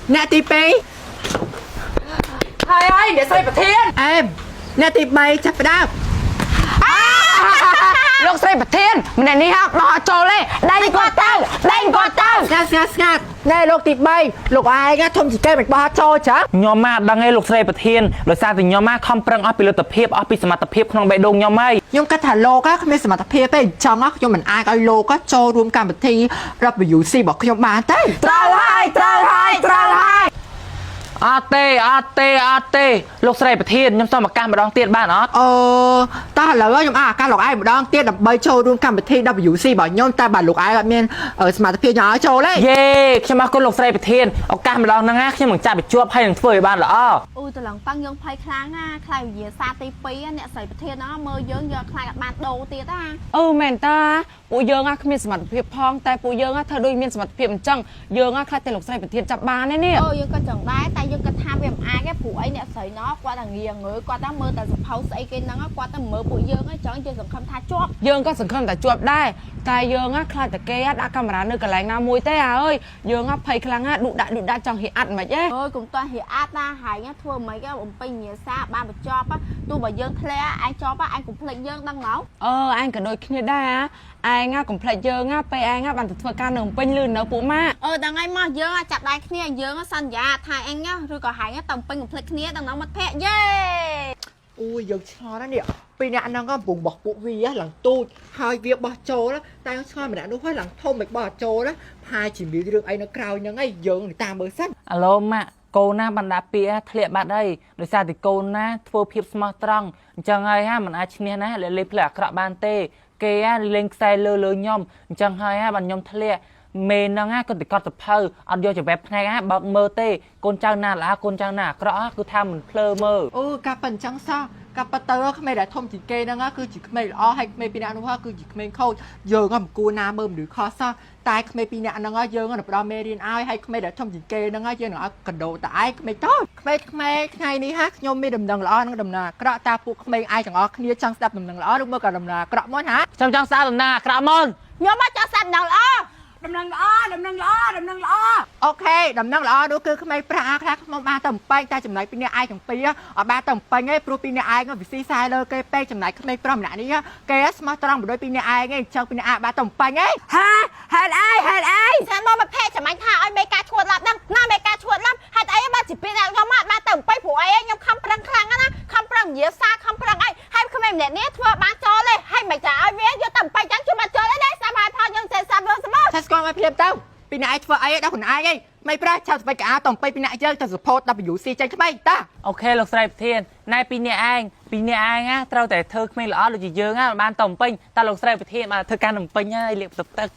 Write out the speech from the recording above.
nè tì pi Hai ơi để xây bật thiên em nè tì bay chặt vào đâu លោកស្រីប្រធានម្នាក់នេះហ่าបោះចូលទេដេញគាត់ទៅ ស្ងាត់ណែលោកទី3លោកឯងធំជាកែមិនបោះចូលចាខ្ញុំមកដឹងឯងលោកស្រីប្រធានដោយសារតែខ្ញុំមកខំប្រឹងអស់ពីលទ្ធភាពអស់ពីសមត្ថភាពក្នុងបេះដូងខ្ញុំហើយខ្ញុំគិតថាលោកគ្មានសមត្ថភាពទេអញ្ចឹងខ្ញុំមិនអាចឲ្យលោកចូលរួមកម្មវិធី WC របស់ខ្ញុំបានទេត្រូវហើយអត់ទេលោកស្រីប្រធានខ្ញុំសុំឱកាសម្ដងទៀតបានអត់តោះឥឡូវខ្ញុំឱកាសលោកឯងម្ដងទៀតដើម្បីចូលរួមកម្មវិធី WC របស់ខ្ញុំតែបើលោកឯងអត់មានសមត្ថភាពខ្ញុំឲ្យចូលទេយេខ្ញុំអរគុណលោកស្រីប្រធានឱកាសម្ដងហ្នឹងណាខ្ញុំនឹងចាប់បញ្ជាប់ហើយនឹងធ្វើឲ្យបានល្អអូតឡងប៉ាំងយើងភ័យខ្លាំងណាខ្លាចវិញ្ញាសាទី2អ្នកស្រីប្រធានហ្នឹងមើលយើងយកខ្លាចអត់បានដូរទៀតណាមែនតាពួកយើងគ្មានសមត្ថភាពផងតែពួកយើងធ្វើដូចមានសមត្ថភាពអញ្ចឹងយើងខ្លាចតែលោកស្រីប្រធានចាប់បានទេនេះយើងក៏ចង់ដែរតែយើងគិតថាវាមិនអាចទេព្រោះអីអ្នកស្រីណោះគាត់តែងាយងើគាត់តែមើលតែសភៅស្អីគេហ្នឹងគាត់តែមើលពួកយើងអញ្ចឹងយើងសង្ឃឹមថាជាប់យើងក៏សង្ឃឹមតែជាប់ដែរតែយើងខ្លាចតែគេដាក់កាមេរ៉ានៅកន្លែងណាមួយទេអើយយើងភ័យខ្លាំងណាស់ឌុដាក់ចង់ហៀអាត់មិនហ៎កុំតោះហៀអាត់ណាហើយធ្វើមិនហីបំពេញញាសាបានបញ្ចប់ទោះបើយើងធ្លាក់ឯងជាប់ឯងកុំភ្លេចយើងដឹងណោអញក៏ដូចគ្នាដែរឯងកុំភ្លេចយើងពេលឯងបានទៅធ្វើការនៅពេញលឿននៅពួកម៉ាដល់ថ្ងៃមកយើងចាប់ដៃគ្នាយើងសន្យាថាឯងឬក៏ហែងទៅពេញកុំភ្លេចគ្នាដល់មិត្តភ័ក្ដិយេអូយយើងឆ្ងល់ណាស់នេះពីអ្នកហ្នឹងកំពុងបោះពួកវាឡើងទូចហើយវាបោះចូលតែឆ្ងល់ម្នាក់នោះហើយឡើងធំមិនបោះចូលណាផាជាមានរឿងអីនៅក្រៅហ្នឹងឯងយើងតាមមើលសិនអាឡូម៉ាក់កូនណាបណ្ដាពាធ្លាក់បាត់អីដោយសារតែកូនណាធ្វើភាពស្មោះត្រង់អញ្ចឹងហើយមិនអាចឈ្នះណាលេងផ្លែអាក្រក់បានទេគេលេងខ្សែលើខ្ញុំអញ្ចឹងហើយបានខ្ញុំធ្លាក់មេហ្នឹងក៏ទៅកត់សភៅអត់យកចង្វេបផ្នែកបើកមើលទេកូនចៅណាល្អកូនចៅណាអាក្រក់គឺថាមិនភ្លើមើលអូកាប៉ិនអញ្ចឹងសោះកាប៉ិទៅក្មេងដែលធំជាងគេហ្នឹងគឺជាក្មេងល្អហើយក្មេងពីអ្នកនោះគឺជាក្មេងខូចយើងមិនគួរណាមើលមនុស្សខុសសោះតែក្មេងពីអ្នកហ្នឹងយើងនឹងផ្ដល់មេរៀនឲ្យហើយក្មេងដែលធំជាងគេហ្នឹងយើងនឹងឲ្យកដោតឯងក្មេងតូចក្មេងថ្ងៃនេះខ្ញុំមានដំណឹងល្អនិងដំណឹងអាក្រក់តើពួកក្មេងឯងទាំងអស់គ្នាចង់ស្ដាប់ដំណឹងល្អឬមកក៏ដំណឹងអាក្រក់មុនខ្ញុំចង់ស្ដាប់ដំណឹងអាក្រក់មុនខ្ញុំមកចង់ស្ដាប់ដំណឹងល្អដំណឹងល្អអូខេដំណឹងល្អនោះគឺក្មេងប្រាក់ខ្លះខ្ញុំបានទៅបំពេញតែចំណុចពីអ្នកឯងទាំងពីរអត់បានទៅបំពេញទេព្រោះពីអ្នកឯងវិស័យខ្សែលើគេពេកចំណុចក្មេងប្រុសម្នាក់នេះគេស្មោះត្រង់មិនដូចពីអ្នកឯងទេអញ្ចឹងពីអ្នកឯងបានទៅបំពេញទេហេតុអីចាំមកមកភ័ក្រចាំអញថាឲ្យមេការឈួតឡាប់ដឹងណាមេការឈួតឡាប់ហេតុអីបានជាពីអ្នកខ្ញុំមកបានទៅបំពេញព្រោះអីខ្ញុំខំប្រឹងខ្លាំងណាខំប្រឹងនិយាយសារខំប្រឹងអីហើយក្មេងម្នាក់នេះធ្វើបានចូលទេហើយមិនចាឲ្យវាយកទៅបំពេញអញ្ចឹងជួយមកចូលទេសាប់ហើយផលយើងសេសាប់យើងស្មើថាស្គាល់មកភ្លាមទៅពីអ្នកឯងធ្វើអីដល់ខ្លួនឯងមិនប្រាស់ឆាប់ស្បែកក្អាតំពេញពីអ្នកយើងទៅ support WC ចេញថ្មីតាអូខេលោកស្រីប្រធានណែពីអ្នកឯងត្រូវតែធ្វើក្មេងល្អដូចជាយើងបានតំពេញតែលោកស្រីប្រធានបានធ្វើការតំពេញហើយលាបទឹក